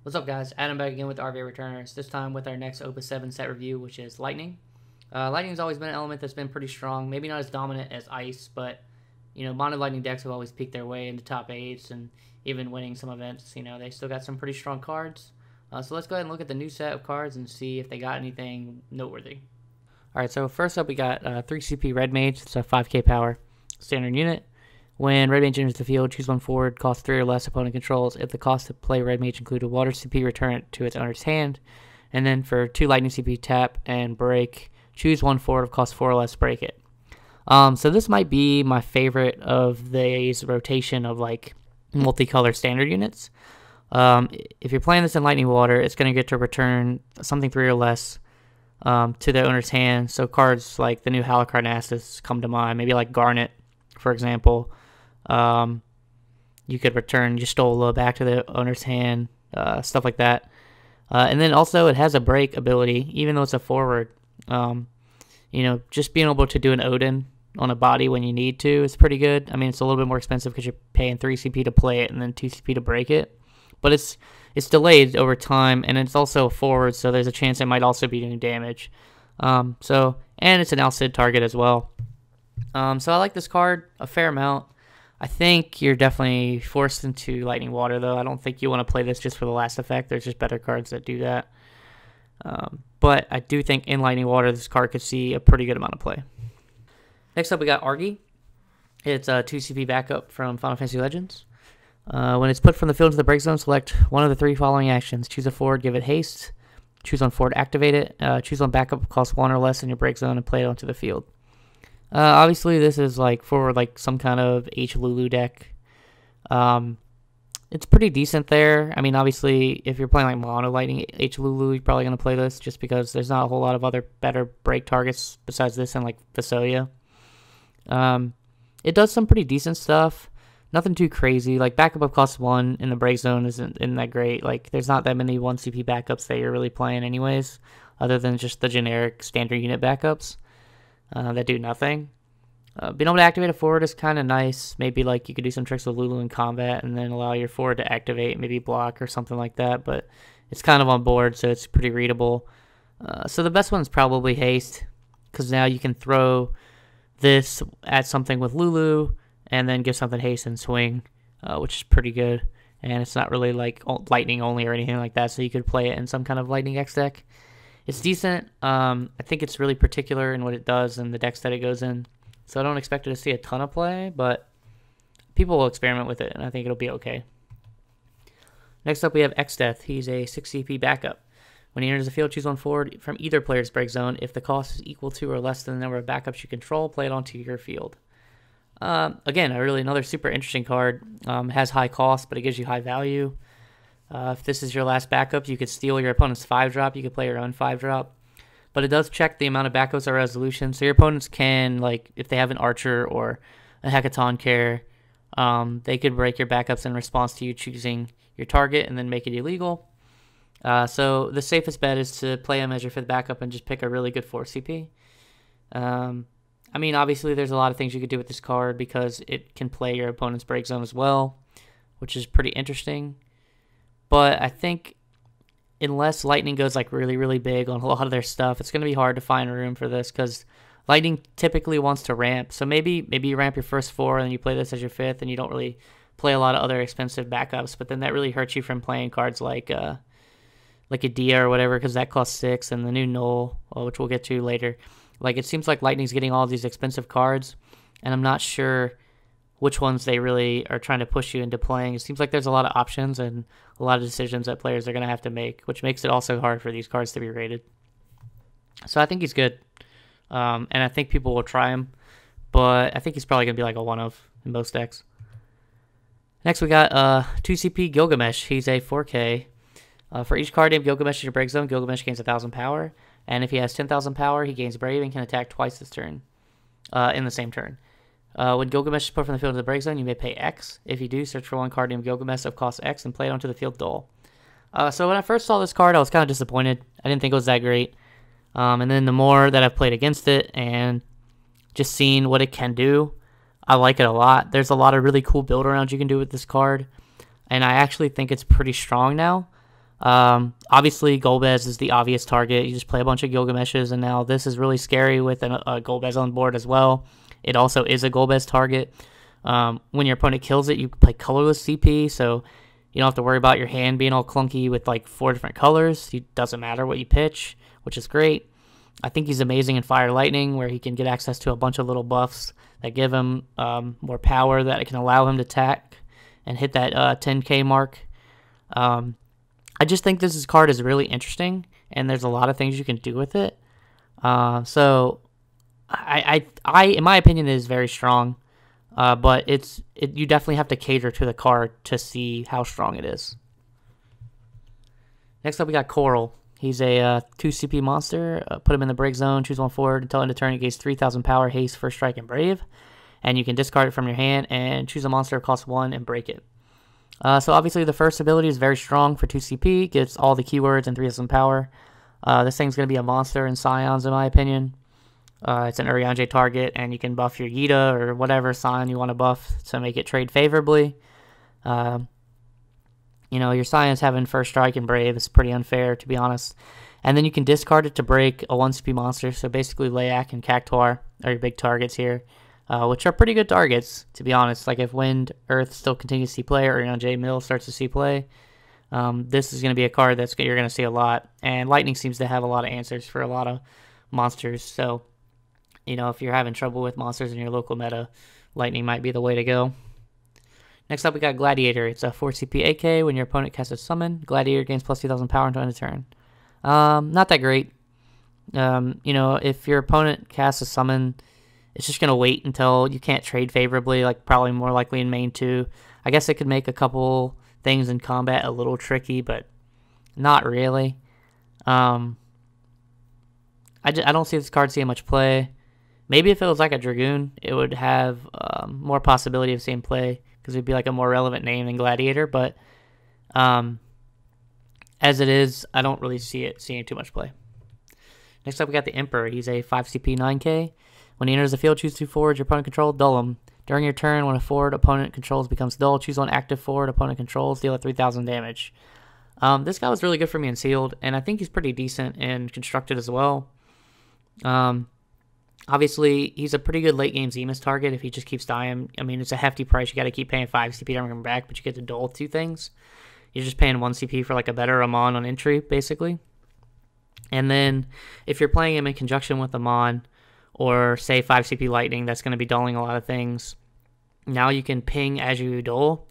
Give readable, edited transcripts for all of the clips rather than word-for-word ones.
What's up, guys? Adam back again with RVA Returners, this time with our next Opus 7 set review, which is Lightning. Lightning's always been an element that's been pretty strong, maybe not as dominant as Ice, but, mono Lightning decks have always peaked their way into top 8s and even winning some events. They still got some pretty strong cards. So let's go ahead and look at the new set of cards and see if they got anything noteworthy. Alright, so first up we got 3CP Red Mage. It's a 5k power standard unit. When Red Mage enters the field, choose one forward, cost 3 or less opponent controls. If the cost to play Red Mage included Water CP, return it to its owner's hand. And then for 2 Lightning CP, tap and break. Choose one forward of cost 4 or less, break it. So this might be my favorite of these rotation of like multicolor standard units. If you're playing this in Lightning Water, it's going to get to return something 3 or less to the owner's hand. So cards like the new Halakarnassus come to mind, maybe like Garnet, for example. You could return Y'shtola back to the owner's hand, stuff like that. And then also it has a break ability, even though it's a forward. Just being able to do an Odin on a body when you need to is pretty good. I mean, it's a little bit more expensive because you're paying 3 CP to play it and then 2 CP to break it. But it's delayed over time, and it's also a forward, so there's a chance it might also be doing damage. And it's an Alcid target as well. So I like this card a fair amount. I think you're definitely forced into Lightning Water, though. I don't think you want to play this just for the last effect. There's just better cards that do that. But I do think in Lightning Water, this card could see a pretty good amount of play. Next up, we got Argy. It's a 2 CP backup from Final Fantasy Legends. When it's put from the field to the break zone, select one of the 3 following actions. Choose a forward, give it haste. Choose one forward, activate it. Choose one backup, cost 1 or less in your break zone, and play it onto the field. Obviously, this is like for like some kind of H-Lulu deck. It's pretty decent there. I mean, obviously, if you're playing like mono Lightning H-Lulu, you're probably going to play this just because there's not a whole lot of other better break targets besides this and like Visoya. It does some pretty decent stuff. Nothing too crazy. Like backup of cost 1 in the break zone isn't that great. Like there's not that many 1 CP backups that you're really playing anyways, other than just the generic standard unit backups. That do nothing. Being able to activate a forward is kind of nice. Maybe like you could do some tricks with Lulu in combat and then allow your forward to activate, maybe block or something like that. But it's kind of on board, so it's pretty readable. So the best one is probably haste, because now you can throw this at something with Lulu and then give something haste and swing, which is pretty good. And it's not really like lightning only or anything like that, so you could play it in some kind of lightning X deck. It's decent. I think it's really particular in what it does and the decks that it goes in. So I don't expect it to see a ton of play, but people will experiment with it, and I think it'll be okay. Next up, we have Exdeath. He's a 6 CP backup. When he enters the field, choose one forward from either player's break zone. If the cost is equal to or less than the number of backups you control, play it onto your field. Again, another super interesting card. It has high cost, but it gives you high value. If this is your last backup, you could steal your opponent's 5-drop. You could play your own 5-drop. But it does check the amount of backups or resolution. So your opponents can, like, if they have an Archer or a Hecaton Care, they could break your backups in response to you choosing your target and then make it illegal. So the safest bet is to play him as your 5th backup and just pick a really good 4 CP. I mean, obviously, there's a lot of things you could do with this card because it can play your opponent's break zone as well, which is pretty interesting. But I think unless Lightning goes like really, really big on a lot of their stuff, it's going to be hard to find room for this because Lightning typically wants to ramp. So maybe you ramp your first 4 and then you play this as your 5th and you don't really play a lot of other expensive backups. But then that really hurts you from playing cards like a Dia or whatever, because that costs 6, and the new Null, which we'll get to later. Like, it seems like Lightning's getting all these expensive cards, and I'm not sure which ones they really are trying to push you into playing. It seems like there's a lot of options and a lot of decisions that players are going to have to make, which makes it also hard for these cards to be rated. So I think he's good, and I think people will try him, but I think he's probably going to be like a one-of in most decks. Next, we got 2 CP Gilgamesh. He's a 4K. For each card named Gilgamesh in your break zone, Gilgamesh gains 1,000 power. And if he has 10,000 power, he gains Brave and can attack twice this turn, in the same turn. When Gilgamesh is put from the field to the break zone, you may pay X. If you do, search for one card named Gilgamesh of cost X and play it onto the field dull. So when I first saw this card, I was kind of disappointed. I didn't think it was that great. And then the more that I've played against it and just seen what it can do, I like it a lot. There's a lot of really cool build arounds you can do with this card. And I actually think it's pretty strong now. Obviously, Golbez is the obvious target. You just play a bunch of Gilgameshes, and now this is really scary with a Golbez on board as well. It also is a Golbez target. When your opponent kills it, you play colorless CP, so you don't have to worry about your hand being all clunky with like 4 different colors. It doesn't matter what you pitch, which is great. I think he's amazing in Fire Lightning, where he can get access to a bunch of little buffs that give him more power, that can allow him to attack and hit that 10k mark. I just think this card is really interesting, and there's a lot of things you can do with it. So, I in my opinion, it is very strong. But you definitely have to cater to the card to see how strong it is. Next up, we got Coral. He's a 2 CP monster. Put him in the break zone. Choose one forward. Until end of turn, he gains 3,000 power, haste, first strike, and brave. And you can discard it from your hand and choose a monster that costs 1 and break it. So obviously, the first ability is very strong for 2 CP. Gets all the keywords and 3,000 power. This thing's going to be a monster in Scions, in my opinion. It's an Urianger target, and you can buff your Yida or whatever Scion you want to buff to make it trade favorably. Your Scions having first strike and brave is pretty unfair, to be honest. And then you can discard it to break a 1 CP monster. So basically, Layak and Cactuar are your big targets here, which are pretty good targets, to be honest. Like if Wind, Earth still continues to see play, or Mill starts to see play, this is going to be a card that you're going to see a lot. And Lightning seems to have a lot of answers for a lot of monsters. So, if you're having trouble with monsters in your local meta, Lightning might be the way to go. Next up, we got Gladiator. It's a 4 CP AK. When your opponent casts a summon, Gladiator gains plus 2,000 power until end of turn. Not that great. If your opponent casts a summon, it's just going to wait until you can't trade favorably, like probably more likely in main 2. I guess it could make a couple things in combat a little tricky, but not really. I don't see this card seeing much play. Maybe if it was like a Dragoon, it would have more possibility of seeing play, because it would be like a more relevant name than Gladiator. But as it is, I don't really see it seeing too much play. Next up, we got the Emperor. He's a 5 CP 9k. When he enters the field, choose 2 forwards your opponent controls, dull him. During your turn, when a forward opponent controls becomes dull, choose 1 active forward opponent controls, deal 3,000 damage. This guy was really good for me in sealed, and I think he's pretty decent in constructed as well. Obviously, he's a pretty good late game Zemus target if he just keeps dying. I mean, it's a hefty price. You got to keep paying 5 CP to bring him back, but you get to dull 2 things. You're just paying 1 CP for like a better Amon on entry, basically. And then if you're playing him in conjunction with Amon, or say 5 CP Lightning, that's going to be dulling a lot of things. Now you can ping as you dull.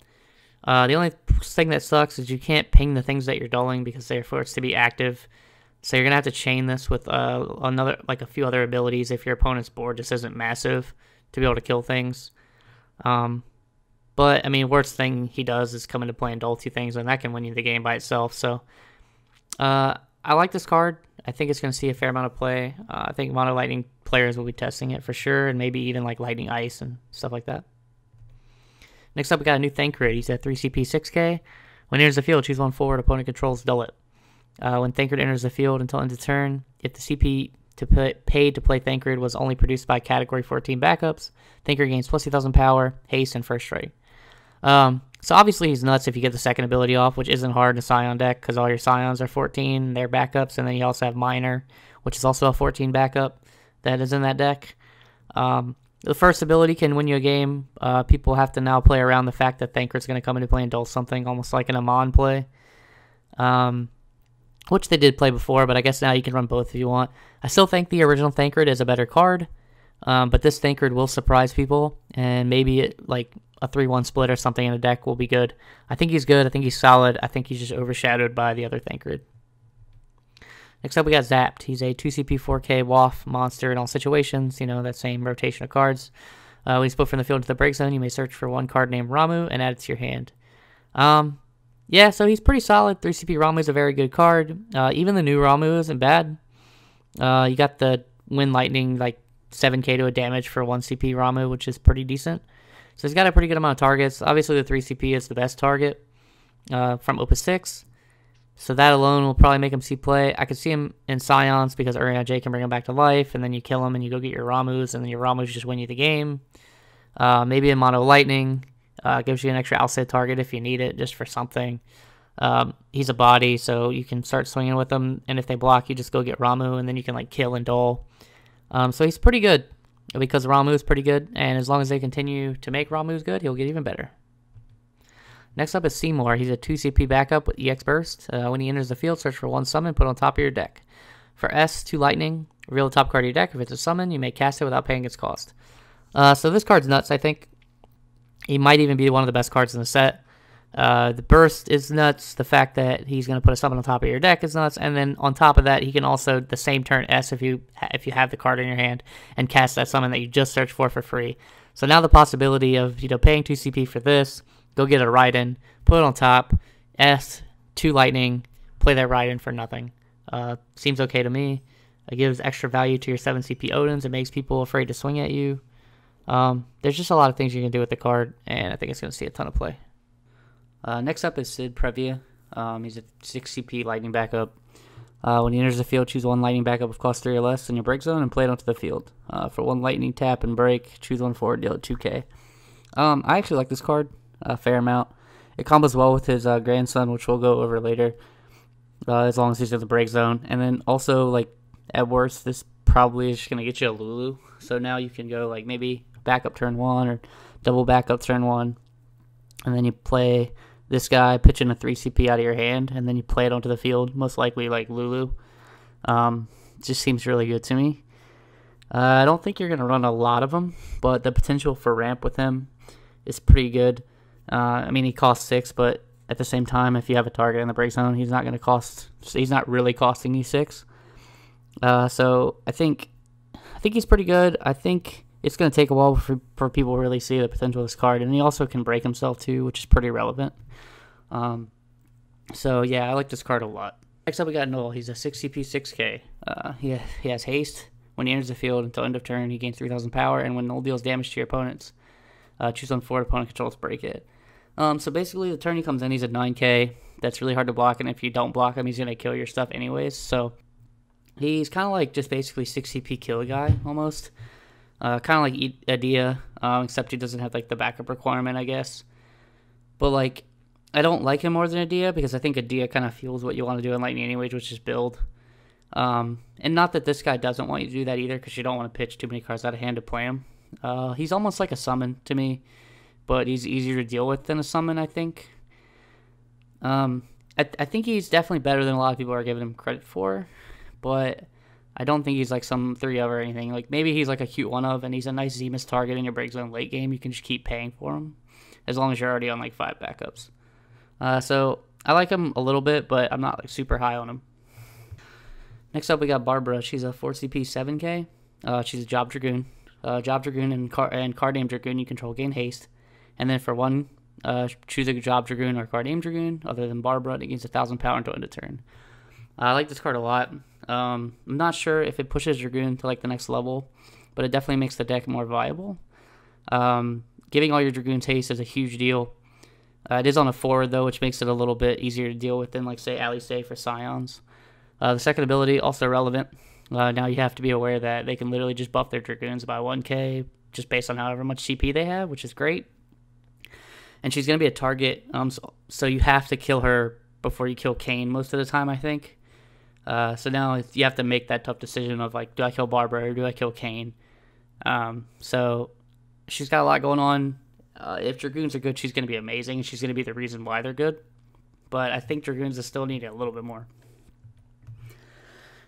The only thing that sucks is you can't ping the things that you're dulling because they're forced to be active. So you're going to have to chain this with a few other abilities if your opponent's board just isn't massive to be able to kill things. But, I mean, worst thing he does is come into play and dull 2 things, and that can win you the game by itself. So, I like this card. I think it's going to see a fair amount of play. I think Mono Lightning players will be testing it for sure, and maybe even like Lightning Ice and stuff like that. Next up, we got a new Thancred. He's at 3 CP 6k. When he enters the field, choose 1 forward opponent controls, dull it. When Thancred enters the field until end of turn, if the CP paid to play Thancred was only produced by Category 14 backups, Thancred gains plus 2,000 power, haste, and first strike. So obviously he's nuts if you get the second ability off, which isn't hard in a Scion deck because all your Scions are 14, they're backups, and then you also have Miner, which is also a 14 backup that is in that deck. The first ability can win you a game. People have to now play around the fact that Thancred's going to come into play and dull something, almost like an Amon play. Which they did play before, but I guess now you can run both if you want. I still think the original Thancred is a better card, but this Thancred will surprise people, and maybe like a 3-1 split or something in a deck will be good. I think he's good. I think he's solid. I think he's just overshadowed by the other Thancred. Next up, we got Zapped. He's a 2 CP 4k WAF monster in all situations. That same rotation of cards. When he's put from the field to the break zone, you may search for 1 card named Ramu and add it to your hand. Yeah, so he's pretty solid. 3 CP Ramu is a very good card. Even the new Ramu isn't bad. You got the Wind Lightning, like 7k to a damage for 1 CP Ramu, which is pretty decent. So he's got a pretty good amount of targets. Obviously, the 3 CP is the best target from Opus VI. So that alone will probably make him see play. I could see him in Scions because Urianger can bring him back to life, and then you kill him and you go get your Ramus, and then your Ramus just win you the game. Maybe in Mono Lightning. Gives you an extra outside target if you need it, just for something. He's a body, so you can start swinging with him, and if they block, you just go get Ramu, and then you can like kill and dole. So he's pretty good because Ramu is pretty good, and as long as they continue to make Ramus good, he'll get even better. Next up is Seymour. He's a 2 CP backup with EX Burst. When he enters the field, search for 1 summon, put on top of your deck. For S, 2 Lightning, reveal the top card of your deck. If it's a summon, you may cast it without paying its cost. So this card's nuts, I think. He might even be one of the best cards in the set. The burst is nuts. The fact that he's going to put a summon on top of your deck is nuts. And then on top of that, he can also, the same turn S if you have the card in your hand, and cast that summon that you just searched for free. So now the possibility of paying 2 CP for this, go get a Raiden, put it on top, S, 2 Lightning, play that Raiden for nothing. Seems okay to me. It gives extra value to your 7 CP Odins. It makes people afraid to swing at you. There's just a lot of things you can do with the card, and I think it's going to see a ton of play. Next up is CID Previa. He's a 6 CP Lightning backup. When he enters the field, choose 1 Lightning backup with cost 3 or less in your break zone and play it onto the field. For 1 Lightning tap and break, choose 1 forward, deal it 2k. I actually like this card a fair amount. It combos well with his grandson, which we'll go over later, as long as he's in the break zone. And then also, like, at worst, this probably is just going to get you a Lulu. So now you can go, like, maybe backup turn 1 or double backup turn 1. And then you play this guy, pitch in a 3 CP out of your hand, and then you play it onto the field, most likely like Lulu. Just seems really good to me. I don't think you're going to run a lot of them, but the potential for ramp with him is pretty good. I mean, he costs 6, but at the same time, if you have a target in the break zone, he's not really costing you 6. So I think he's pretty good. I think it's going to take a while for people to really see the potential of this card, and he also can break himself too, which is pretty relevant. So yeah, I like this card a lot. Next up, we got Null. He's a 6 CP 6k. He has haste. When he enters the field until end of turn, he gains 3,000 power, and when Null deals damage to your opponents, choose 1 forward opponent controls, break it. So basically, the turn he comes in, he's at 9k. That's really hard to block, and if you don't block him, he's going to kill your stuff anyways. So he's kind of like just basically 6 CP kill guy, almost. Kind of like Edea, except he doesn't have like the backup requirement, I guess. But like, I don't like him more than Edea because I think Edea kind of fuels what you want to do in Lightning anyways, which is build. And not that this guy doesn't want you to do that either, because you don't want to pitch too many cards out of hand to play him. He's almost like a summon to me, but he's easier to deal with than a summon, I think. I think he's definitely better than a lot of people are giving him credit for, but I don't think he's like some 3-of or anything. Like, maybe he's like a cute 1-of, and he's a nice Zemus target in your break zone late game. You can just keep paying for him, as long as you're already on like 5 backups. So I like him a little bit, but I'm not like super high on him. Next up, we got Barbara. She's a 4 CP 7k. She's a Job Dragoon. Job Dragoon and Card Aim Dragoon you control gain haste. And then for 1, choose a Job Dragoon or Card Aim Dragoon, other than Barbara, and it gains 1,000 power until end of turn. I like this card a lot. I'm not sure if it pushes Dragoon to like the next level, but it definitely makes the deck more viable. Giving all your Dragoons haste is a huge deal. It is on a forward though, which makes it a little bit easier to deal with than like say Ally Say for Scions. The second ability, also relevant. Now you have to be aware that they can literally just buff their Dragoons by 1k just based on however much CP they have, which is great. And she's going to be a target, so you have to kill her before you kill Kane most of the time, I think. So now you have to make that tough decision of like, do I kill Barbara or do I kill Kane? So she's got a lot going on. If Dragoons are good, she's going to be amazing. She's going to be the reason why they're good. But I think Dragoons is still needed a little bit more.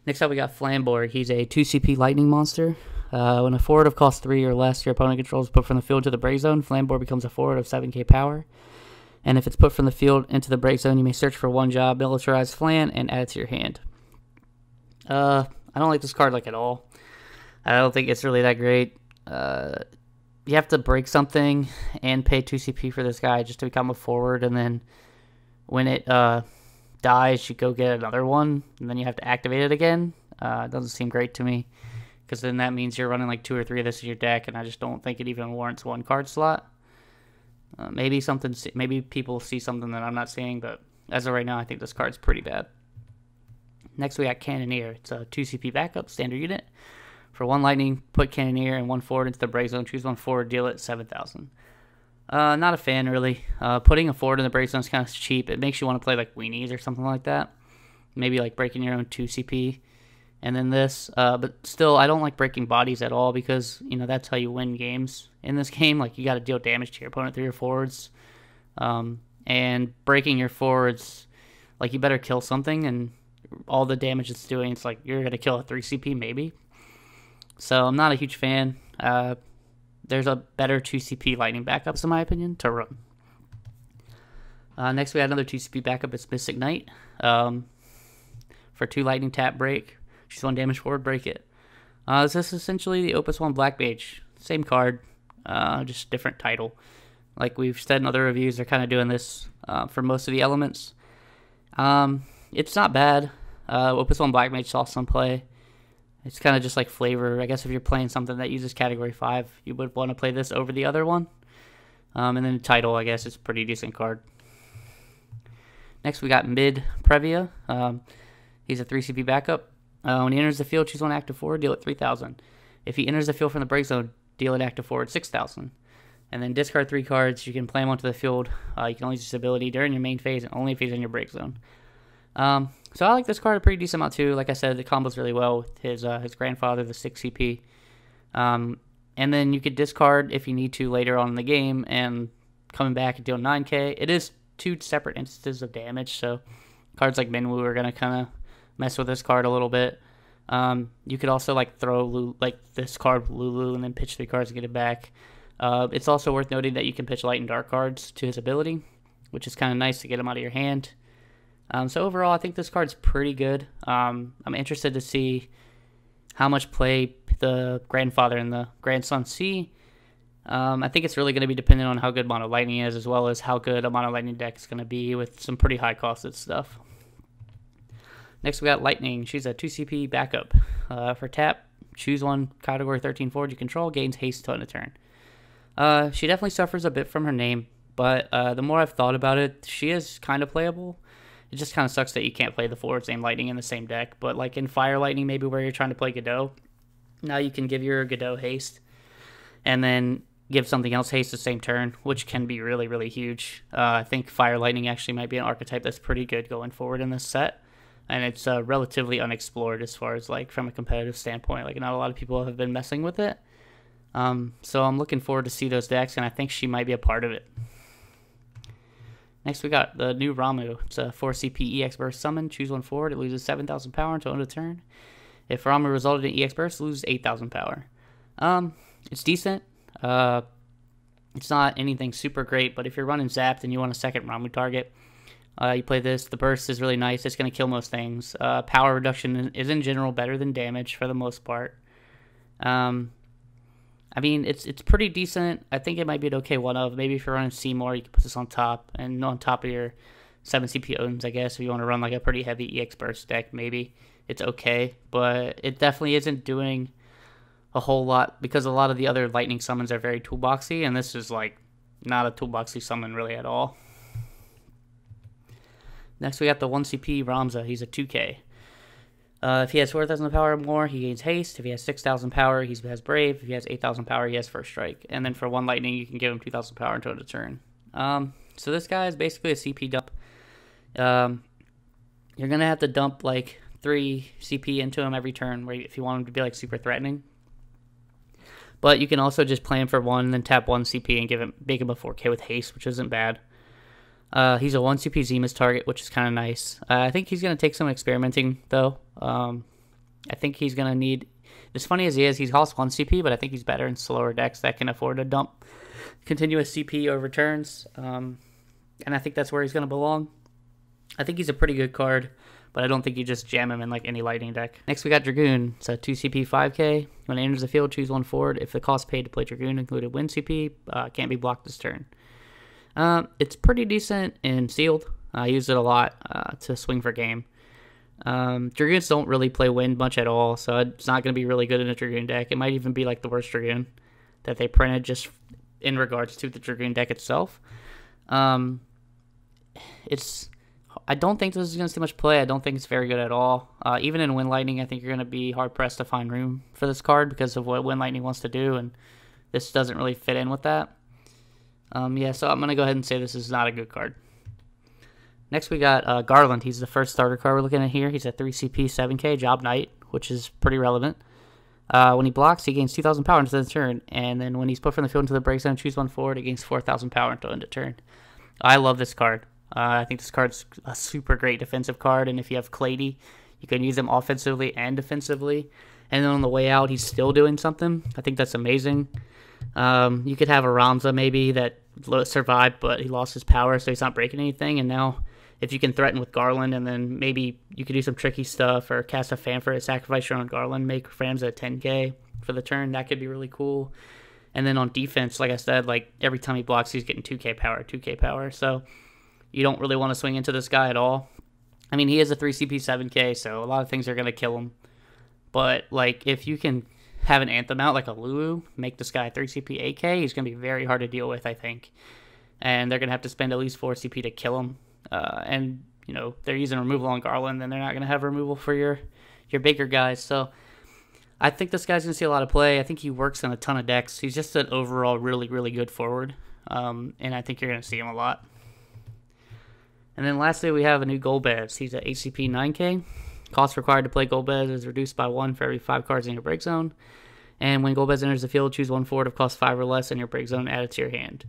Next up, we got Lambeur. He's a 2 CP lightning monster. When a forward of cost 3 or less your opponent controls is put from the field to the break zone, Lambeur becomes a forward of 7k power. And if it's put from the field into the break zone, you may search for 1 job, militarize Flan, and add it to your hand. I don't like this card like at all. I don't think it's really that great. You have to break something and pay 2 CP for this guy just to become a forward, and then when it dies, you go get another one, and then you have to activate it again. It doesn't seem great to me, because then that means you're running like 2 or 3 of this in your deck, and I just don't think it even warrants 1 card slot. Maybe people see something that I'm not seeing, but as of right now, I think this card's pretty bad. Next, we got Cannoneer. It's a 2 CP backup standard unit. For 1 lightning, put Cannoneer and 1 forward into the break zone. Choose 1 forward, deal it 7,000. Not a fan, really. Putting a forward in the break zone is kind of cheap. It makes you want to play like weenies or something like that. Maybe like breaking your own 2 CP. And then this. But still, I don't like breaking bodies at all because, you know, that's how you win games in this game. Like, you got to deal damage to your opponent through your forwards. And breaking your forwards, like, you better kill something. And all the damage it's doing, it's like you're going to kill a 3 CP maybe. So I'm not a huge fan. There's a better 2 CP lightning backups, in my opinion, to run. Next, we had another 2 CP backup. It's Mystic Knight. For 2 lightning tap break. Choose 1 damage forward, break it. This is essentially the Opus 1 Black Mage. Same card, just different title. Like we've said in other reviews, they're kind of doing this for most of the elements. It's not bad. Opus 1 Black Mage saw some play. It's kind of just like flavor. I guess if you're playing something that uses Category 5, you would want to play this over the other one. And then the title, I guess, is a pretty decent card. Next, we got Mid Previa. He's a 3 CP backup. When he enters the field, choose 1 active forward, deal it 3,000. If he enters the field from the break zone, deal it active forward 6,000. And then discard 3 cards. You can play him onto the field. You can only use this ability during your main phase and only if he's in your break zone. So I like this card a pretty decent amount too. Like I said, it combos really well with his grandfather, the 6 CP. And then you could discard if you need to later on in the game and coming back and deal 9k. It is 2 separate instances of damage, so cards like Minwu are going to kind of mess with this card a little bit. You could also like throw this card Lulu and then pitch 3 cards to get it back. It's also worth noting that you can pitch light and dark cards to his ability, which is kind of nice to get him out of your hand. So overall, I think this card's pretty good. I'm interested to see how much play the grandfather and the grandson see. I think it's really going to be dependent on how good Mono Lightning is, as well as how good a Mono Lightning deck is going to be with some pretty high-costed stuff. Next, we got Lightning. She's a 2 CP backup. For tap, choose 1 Category 13 forward you control, gains haste to end a turn. She definitely suffers a bit from her name, but the more I've thought about it, she is kind of playable. It just kind of sucks that you can't play the forward same Lightning in the same deck. But like in Fire Lightning, maybe where you're trying to play Godot, now you can give your Godot haste and then give something else haste the same turn, which can be really, really huge. I think Fire Lightning actually might be an archetype that's pretty good going forward in this set. And it's relatively unexplored as far as like from a competitive standpoint. Like not a lot of people have been messing with it. So I'm looking forward to see those decks, and I think she might be a part of it. Next, we got the new Ramu. It's a 4 CP EX Burst summon. Choose 1 forward. It loses 7,000 power until end of turn. If Ramu resulted in EX Burst, it loses 8,000 power. It's decent. It's not anything super great, but if you're running Zapped and you want a second Ramu target, you play this. The burst is really nice. It's going to kill most things. Power reduction is in general better than damage for the most part. I mean, it's pretty decent. I think it might be an okay one of. Maybe if you're running Seymour, you can put this on top. And on top of your 7 CP Odins, I guess, if you want to run like a pretty heavy EX Burst deck, maybe it's okay. But it definitely isn't doing a whole lot because a lot of the other lightning summons are very toolboxy. And this is like not a toolboxy summon really at all. Next, we got the 1 CP Ramza. He's a 2K. If he has 4,000 power or more, he gains haste. If he has 6,000 power, he has brave. If he has 8,000 power, he has first strike. And then for 1 lightning, you can give him 2,000 power until the turn. So this guy is basically a CP dump. You're going to have to dump like 3 CP into him every turn if you want him to be like super threatening. But you can also just play him for 1 and then tap 1 CP and make him a 4K with haste, which isn't bad. He's a 1 CP Zemus target, which is kind of nice. I think he's going to take some experimenting, though. I think he's going to need... As funny as he is, he costs 1 CP, but I think he's better in slower decks that can afford to dump continuous CP over turns. And I think that's where he's going to belong. I think he's a pretty good card, but I don't think you just jam him in like any lightning deck. Next, we got Dragoon. It's a 2 CP 5K. When it enters the field, choose 1 forward. If the cost paid to play Dragoon included win CP, can't be blocked this turn. It's pretty decent in sealed. I use it a lot to swing for game. Dragoons don't really play wind much at all, so it's not going to be really good in a Dragoon deck. It might even be like the worst Dragoon that they printed just in regards to the Dragoon deck itself. I don't think this is going to see much play. I don't think it's very good at all. Even in Wind Lightning, I think you're going to be hard-pressed to find room for this card because of what Wind Lightning wants to do, and this doesn't really fit in with that. Yeah, so I'm going to go ahead and say this is not a good card. Next we got Garland. He's the first starter card we're looking at here. He's a 3 CP 7k Job Knight, which is pretty relevant. When he blocks, he gains 2,000 power until the turn, and then when he's put from the field into the break zone, choose one forward, it gains 4,000 power until end of turn. I love this card. I think this card's a super great defensive card, and if you have Clady, you can use him offensively and defensively. And then on the way out, he's still doing something. I think that's amazing. You could have a Ramza maybe that survived, but he lost his power, so he's not breaking anything. And now, if you can threaten with Garland, and then maybe you could do some tricky stuff or cast a Fanfare, sacrifice your own Garland, make Ramza at 10k for the turn. That could be really cool. And then on defense, like I said, like every time he blocks, he's getting 2k power, 2k power. So you don't really want to swing into this guy at all. I mean, he is a 3 CP 7k, so a lot of things are going to kill him. But like if you can have an Anthem out like a Lulu, make this guy 3 CP 8k, he's going to be very hard to deal with, I think. And they're going to have to spend at least 4 CP to kill him. And, you know, they're using removal on Garland, then they're not going to have removal for your bigger guys. So I think this guy's going to see a lot of play. I think he works in a ton of decks. He's just an overall really, really good forward. And I think you're going to see him a lot. And then lastly, we have a new Golbez. He's at HCP 9k. Cost required to play Golbez is reduced by 1 for every 5 cards in your break zone. And when Golbez enters the field, choose one forward of cost 5 or less in your break zone, add it to your hand.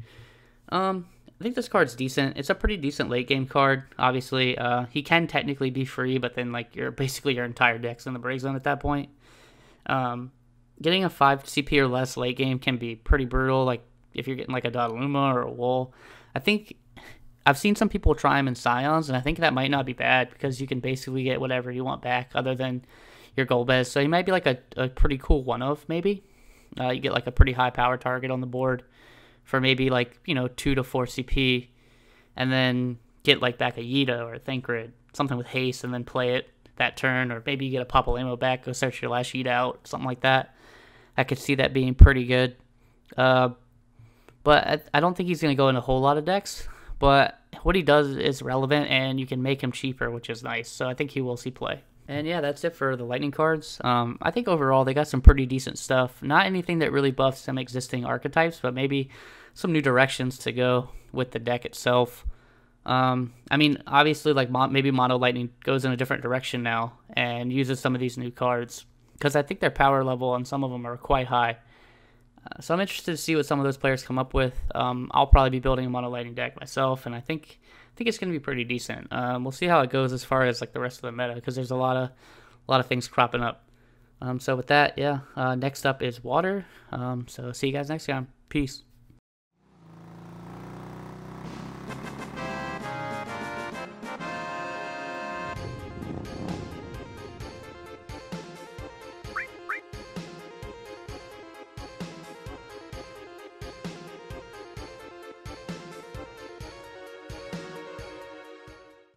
I think this card's decent. It's a pretty decent late game card. Obviously, he can technically be free, but then like basically your entire deck's in the break zone at that point. Getting a 5 CP or less late game can be pretty brutal. Like if you're getting like a Dodaluma or a Wool, I think I've seen some people try him in Scions, and I think that might not be bad because you can basically get whatever you want back other than your Golbez. So he might be like a pretty cool one of maybe. You get like a pretty high power target on the board for maybe like, you know, 2 to 4 CP, and then get like back a Yida or a Thancred, something with haste, and then play it that turn, or maybe you get a Papalemo back, go search your last Yida out, something like that. I could see that being pretty good. But I don't think he's going to go in a whole lot of decks, but what he does is relevant, and you can make him cheaper, which is nice. So I think he will see play. And yeah, that's it for the Lightning cards. I think overall they got some pretty decent stuff. Not anything that really buffs some existing archetypes, but maybe some new directions to go with the deck itself. I mean, obviously, like maybe Mono Lightning goes in a different direction now and uses some of these new cards, because I think their power level on some of them are quite high. So I'm interested to see what some of those players come up with. I'll probably be building a Mono Lightning deck myself, and I think it's going to be pretty decent. We'll see how it goes as far as like the rest of the meta, because there's a lot of things cropping up. So with that, yeah, next up is water. So see you guys next time. Peace.